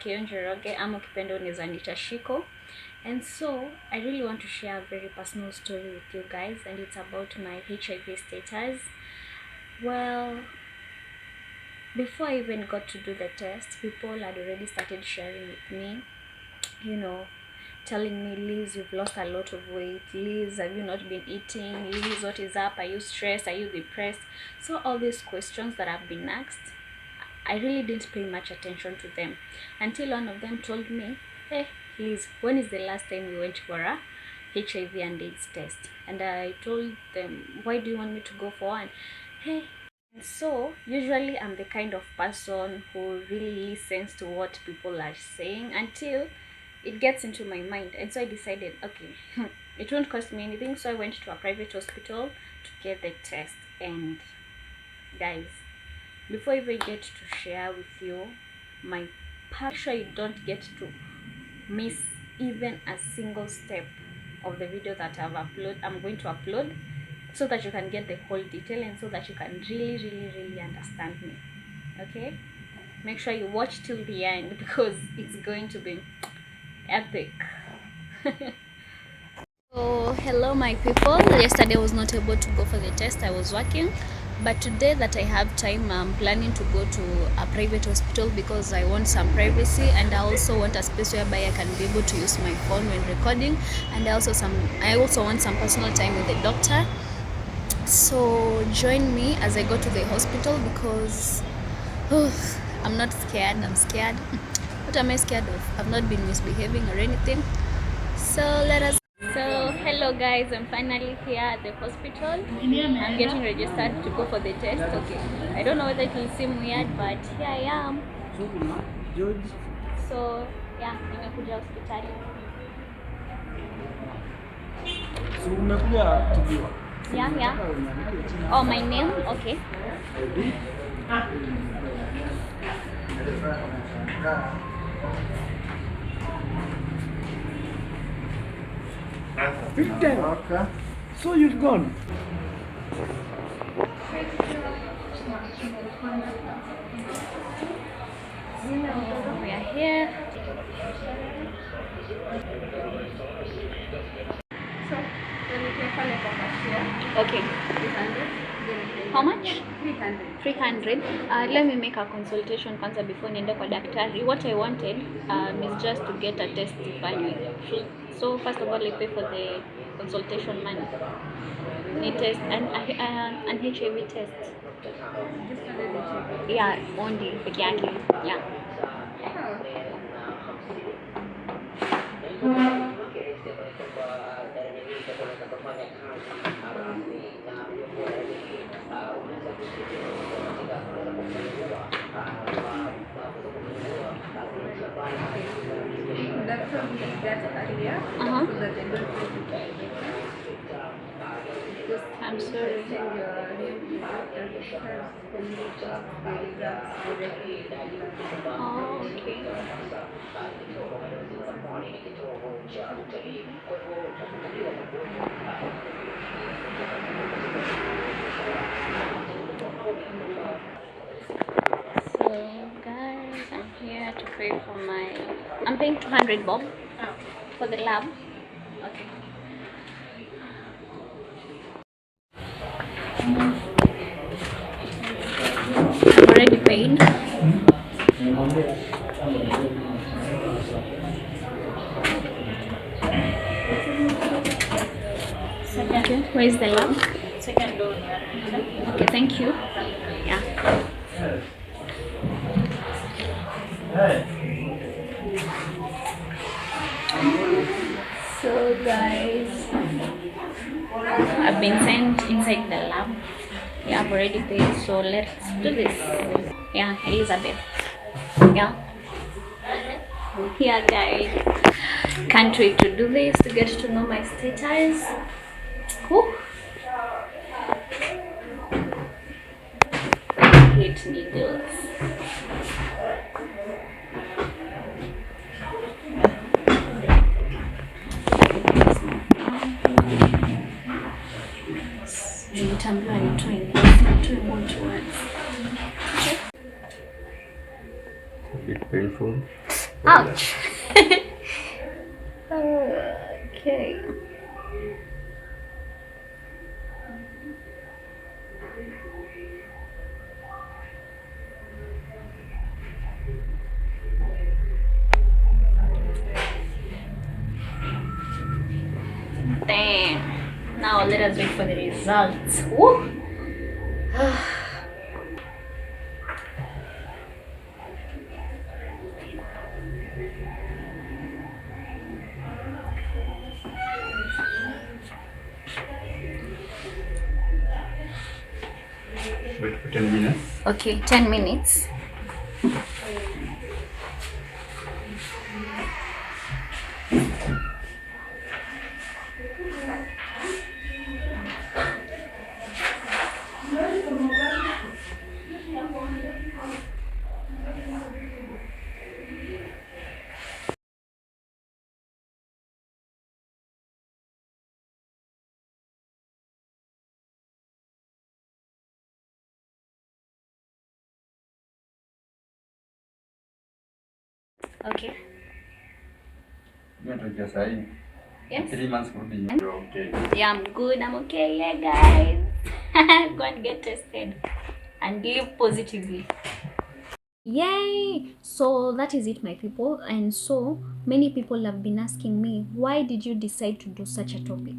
Njoroge ama ukipenda unaweza niita Shiko. And so I really want to share a very personal story with you guys, and it's about my HIV status. Well, before I even got to do the test, people had already started sharing with me, you know, telling me, Liz, you've lost a lot of weight. Liz, have you not been eating? Liz, what is up? Are you stressed? Are you depressed? So all these questions that I've been asked, I really didn't pay much attention to them until one of them told me, hey, Liz, when is the last time you went for a HIV and AIDS test? And I told them, why do you want me to go for one? Hey. And so usually I'm the kind of person who really listens to what people are saying until it gets into my mind. And so I decided, okay, it won't cost me anything. So I went to a private hospital to get the test. And guys, before I even get to share with you my part, sure you don't get to miss even a single step of the video that I'm going to upload, so that you can get the whole detail and so that you can really understand me. Okay, make sure you watch till the end because it's going to be epic. So hello my people, yesterday I was not able to go for the test. I was working, but today that I have time, I'm planning to go to a private hospital because I want some privacy, and I also want a space whereby I can be able to use my phone when recording, and I also want some personal time with the doctor. So join me as I go to the hospital because I'm not scared. I'm scared. What am I scared of? I've not been misbehaving or anything. So hello guys, I'm finally here at the hospital. I'm getting registered to go for the test. Okay, I don't know whether it will seem weird, but here I am. So yeah, nimekuja hospitali. Yeah. Oh, my name? Okay. Okay. So you've gone. We are here. Okay. How much? 300. Let me make a consultation kwanza before niende kwa daktari. What I wanted is just to get a test finally. So first of all, I pay for the consultation money. Need test an HIV test. Yeah, only peke yake. Yeah. I'm sorry. Oh, okay. So guys, I'm here to pay for I'm paying 200 bob for the lab. Okay. I've already paid. Okay, where is the lab? Second door. Okay, thank you. Yeah. So guys, I've been sent inside the lab. Yeah, I've already paid, so let's do this. Yeah, Elizabeth. Yeah. Here guys, can't wait to do this, to get to know my status. Whew. I hate needles. Nilitambiwa nitoe moja once. A bit painful. Ouch. Okay. Damn. Now let us wait for the results. Woo. Wait for 10 minutes. Okay, 10 minutes. Okay. You want to just say Yes. 3 months could be you're okay. Yeah, I'm good. I'm okay. Yeah, guys. Go and get tested and live positively. Yay! So that is it, my people. And so many people have been asking me, why did you decide to do such a topic?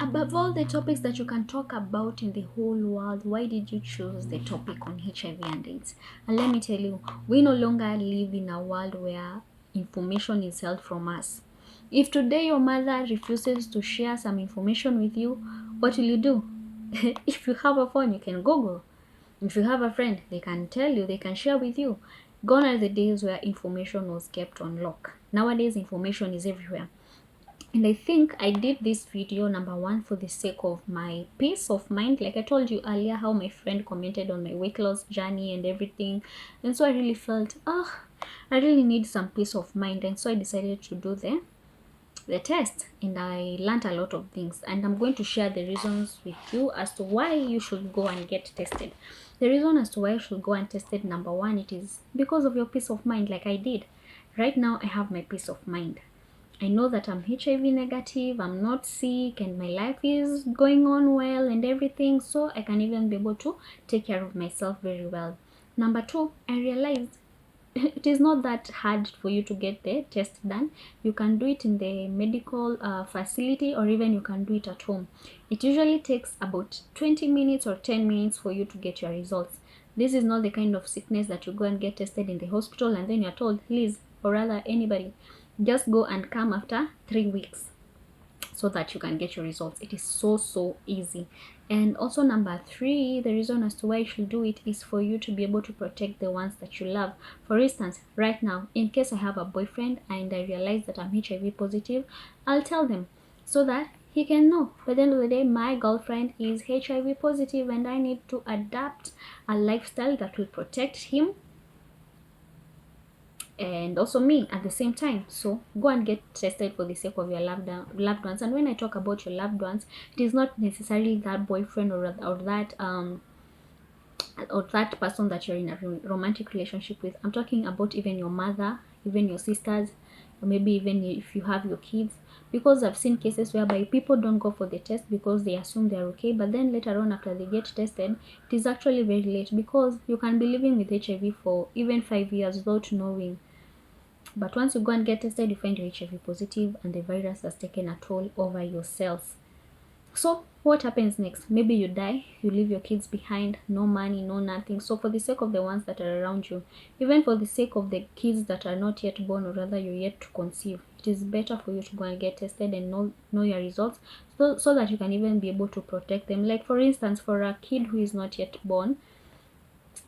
Above all the topics that you can talk about in the whole world, why did you choose the topic on HIV and AIDS? And let me tell you, we no longer live in a world where information is held from us. If today your mother refuses to share some information with you, what will you do? If you have a phone, you can Google. If you have a friend, they can tell you, they can share with you. Gone are the days where information was kept on lock. Nowadays, information is everywhere. And I think I did this video, number one, for the sake of my peace of mind. Like I told you earlier, how my friend commented on my weight loss journey and everything. And so I really felt, I really need some peace of mind. And so I decided to do the test, and I learned a lot of things, and I'm going to share the reasons with you as to why you should go and get tested. The reason as to why you should go and test it, number one, it is because of your peace of mind. Like I did right now, I have my peace of mind. I know that I'm HIV negative, I'm not sick, and my life is going on well and everything, so I can even be able to take care of myself very well. Number two, I realized it is not that hard for you to get the test done. You can do it in the medical facility, or even you can do it at home. It usually takes about 20 minutes or 10 minutes for you to get your results. This is not the kind of sickness that you go and get tested in the hospital and then you're told, Liz, or rather anybody, just go and come after 3 weeks so that you can get your results. It is so easy. And also number three, the reason as to why you should do it is for you to be able to protect the ones that you love. For instance, right now, in case I have a boyfriend and I realize that I'm HIV positive, I'll tell them so that he can know. By the end of the day, my girlfriend is HIV positive and I need to adapt a lifestyle that will protect him and also me at the same time. So go and get tested for the sake of your loved ones. And when I talk about your loved ones, it is not necessarily that boyfriend or that person that you're in a romantic relationship with. I'm talking about even your mother, even your sisters, or maybe even if you have your kids. Because I've seen cases whereby people don't go for the test because they assume they're okay, but then later on after they get tested, it is actually very late, because you can be living with HIV for even 5 years without knowing. But once you go and get tested, you find you're HIV positive and the virus has taken a toll over your cells. So what happens next? Maybe you die, you leave your kids behind, no money, no nothing. So for the sake of the ones that are around you, even for the sake of the kids that are not yet born, or rather you're yet to conceive, it is better for you to go and get tested and know your results, so that you can even be able to protect them. Like for instance, for a kid who is not yet born,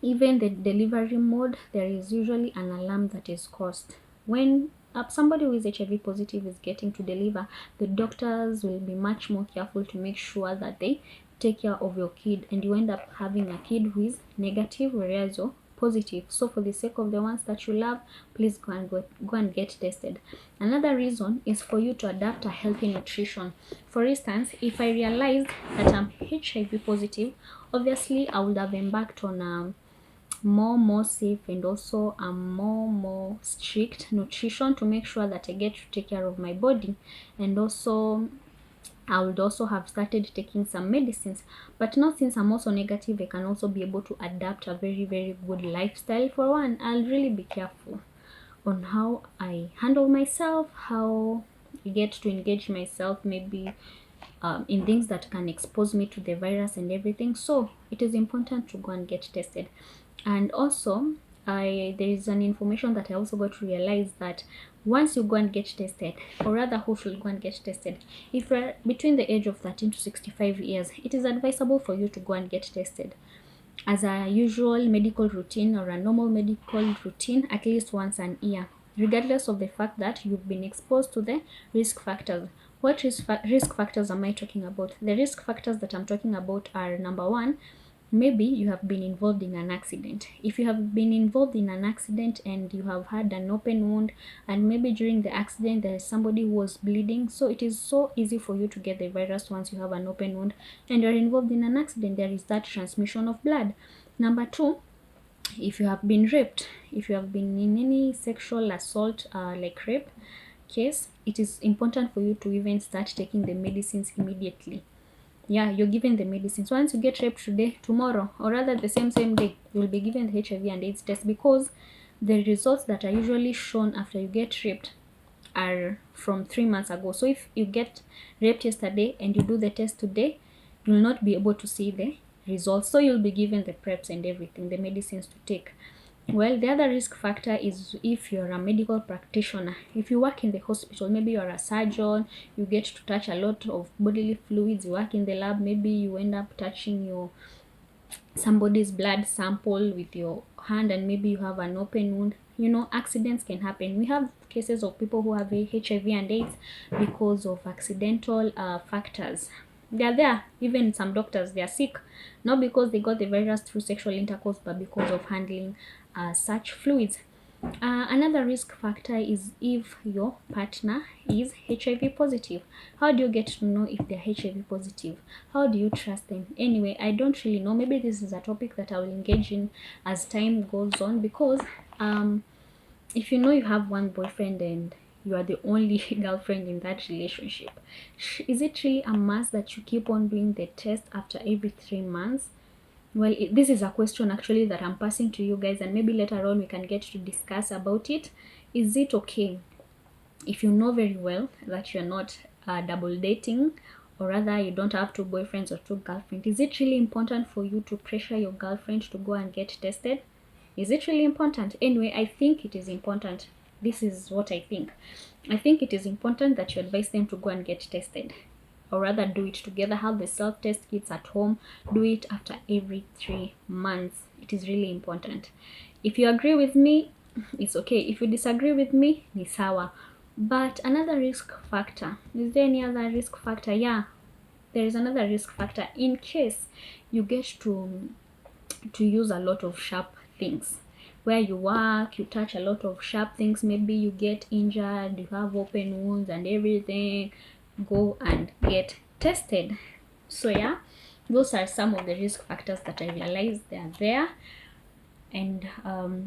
even the delivery mode, there is usually an alarm that is caused. When somebody who is HIV positive is getting to deliver, the doctors will be much more careful to make sure that they take care of your kid, and you end up having a kid who is negative whereas you're positive. So for the sake of the ones that you love, please go and get tested. Another reason is for you to adapt a healthy nutrition. For instance, if I realized that I'm HIV positive, obviously I would have embarked on more safe, and also a more strict nutrition to make sure that I get to take care of my body. And also I would also have started taking some medicines. But now, since I'm also negative, I can also be able to adapt a very good lifestyle. For one, I'll really be careful on how I handle myself, how I get to engage myself, maybe in things that can expose me to the virus and everything. So it is important to go and get tested. And also, there is an information that I also got to realize that once you go and get tested, or rather who should go and get tested, if you're between the age of 13 to 65 years, it is advisable for you to go and get tested as a usual medical routine or a normal medical routine at least once an year, regardless of the fact that you've been exposed to the risk factors. What risk factors am I talking about? The risk factors that I'm talking about are: number one, maybe you have been involved in an accident. If you have been involved in an accident and you have had an open wound, and maybe during the accident there is somebody who was bleeding, so it is so easy for you to get the virus once you have an open wound and you're involved in an accident. There is that transmission of blood. Number two, if you have been raped, if you have been in any sexual assault like rape case, it is important for you to even start taking the medicines immediately. Yeah, you're given the medicines. Once you get raped today, tomorrow, or rather the same day, you'll be given the HIV and AIDS test, because the results that are usually shown after you get raped are from 3 months ago. So if you get raped yesterday and you do the test today, you'll not be able to see the results. So you'll be given the preps and everything, the medicines to take. Well, the other risk factor is if you're a medical practitioner. If you work in the hospital, maybe you're a surgeon, you get to touch a lot of bodily fluids. You work in the lab, maybe you end up touching somebody's blood sample with your hand, and maybe you have an open wound. Accidents can happen. We have cases of people who have HIV and AIDS because of accidental factors. They are there. Even some doctors, they are sick, not because they got the virus through sexual intercourse, but because of handling such fluids. Another risk factor is if your partner is HIV positive. How do you get to know if they're HIV positive? How do you trust them? Anyway, I don't really know. Maybe this is a topic that I will engage in as time goes on, because if you know you have one boyfriend and you are the only girlfriend in that relationship, is it really a must that you keep on doing the test after every 3 months? Well, this is a question actually that I'm passing to you guys, and maybe later on we can get to discuss about it. Is it okay if you know very well that you're not double dating, or rather you don't have two boyfriends or two girlfriends? Is it really important for you to pressure your girlfriend to go and get tested? Is it really important? Anyway, I think it is important. This is what I think. I think it is important that you advise them to go and get tested, or rather do it together. Have the self-test kits at home. Do it after every 3 months. It is really important. If you agree with me, it's okay. If you disagree with me, ni sawa. But another risk factor, is there any other risk factor? Yeah, there is another risk factor. In case you get to use a lot of sharp things where you work, you touch a lot of sharp things, maybe you get injured, you have open wounds and everything, go and get tested. So yeah, those are some of the risk factors that I realized they are there. And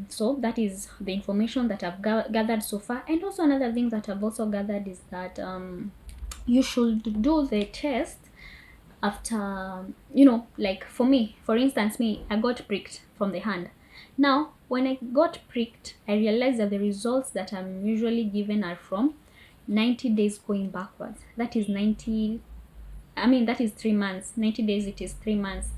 so that is the information that I've gathered so far. And also another thing that I've also gathered is that you should do the test after, like for instance, I got pricked from the hand. Now when I got pricked, I realized that the results that I'm usually given are from 90 days going backwards. That is 3 months. 90 days, it is 3 months.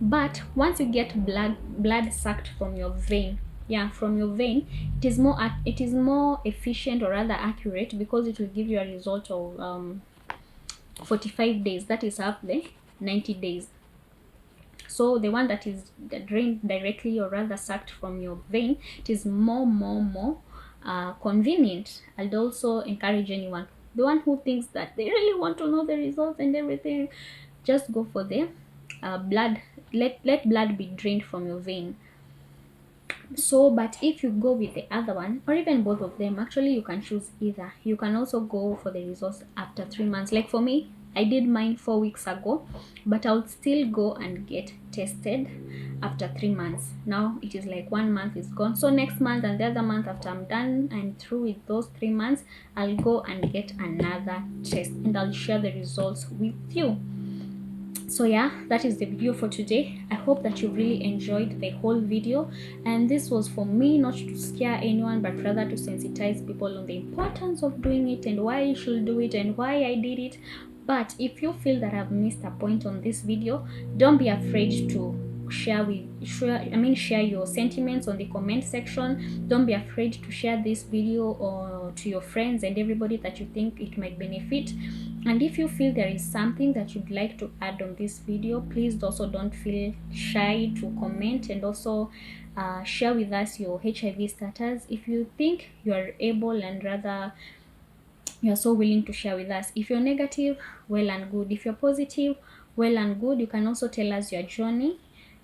But once you get blood sucked from your vein, it is more efficient, or rather accurate, because it will give you a result of 45 days. That is half the 90 days. So the one that is drained directly, or rather sucked from your vein, it is more convenient. I'd also encourage anyone, the one who thinks that they really want to know the results and everything, just go for the blood. Let blood be drained from your vein. So, but if you go with the other one, or even both of them, actually you can choose either. You can also go for the results after 3 months. Like for me, I did mine 4 weeks ago, but I would still go and get tested after 3 months. Now it is like 1 month is gone. So next month and the other month after I'm done and through with those 3 months, I'll go and get another test and I'll share the results with you. So yeah, that is the video for today. I hope that you really enjoyed the whole video, and this was for me not to scare anyone but rather to sensitize people on the importance of doing it and why you should do it and why I did it. But if you feel that I've missed a point on this video, don't be afraid to share your sentiments on the comment section. Don't be afraid to share this video or to your friends and everybody that you think it might benefit. And if you feel there is something that you'd like to add on this video, please also don't feel shy to comment, and also share with us your HIV status if you think you are able and rather you're so willing to share with us. If you're negative, well and good. If you're positive, well and good. You can also tell us your journey,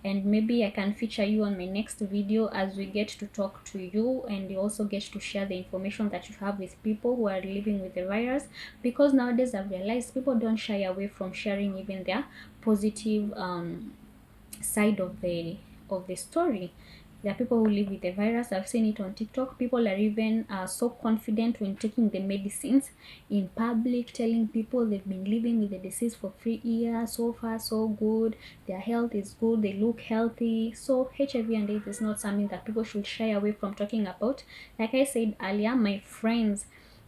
and maybe I can feature you on my next video as we get to talk to you, and you also get to share the information that you have with people who are living with the virus. Because nowadays I've realized people don't shy away from sharing even their positive side of the story. There are people who live with the virus. I've seen it on TikTok. People are even so confident when taking the medicines in public, telling people they've been living with the disease for 3 years. So far, so good. Their health is good. They look healthy. So HIV and AIDS is not something that people should shy away from talking about. Like I said earlier, my friends,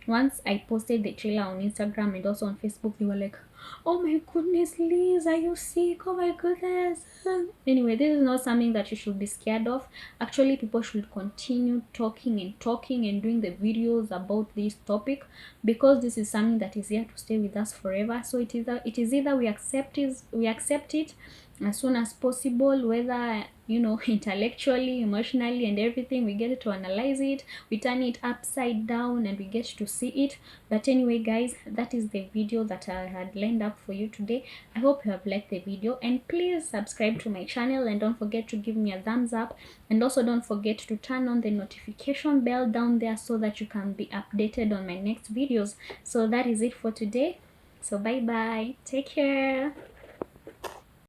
once I posted the trailer on Instagram and also on Facebook, they were like, "Oh my goodness, Liz, are you sick? Oh my goodness." Anyway, this is not something that you should be scared of. Actually, people should continue talking and doing the videos about this topic, because this is something that is here to stay with us forever. So it is either we accept it as soon as possible, whether intellectually, emotionally, and everything. We get to analyze it, we turn it upside down, and we get to see it. But anyway, guys, that is the video that I had lined up for you today. I hope you have liked the video, and please subscribe to my channel, and don't forget to give me a thumbs up, and also don't forget to turn on the notification bell down there so that you can be updated on my next videos. So that is it for today. So bye bye, take care.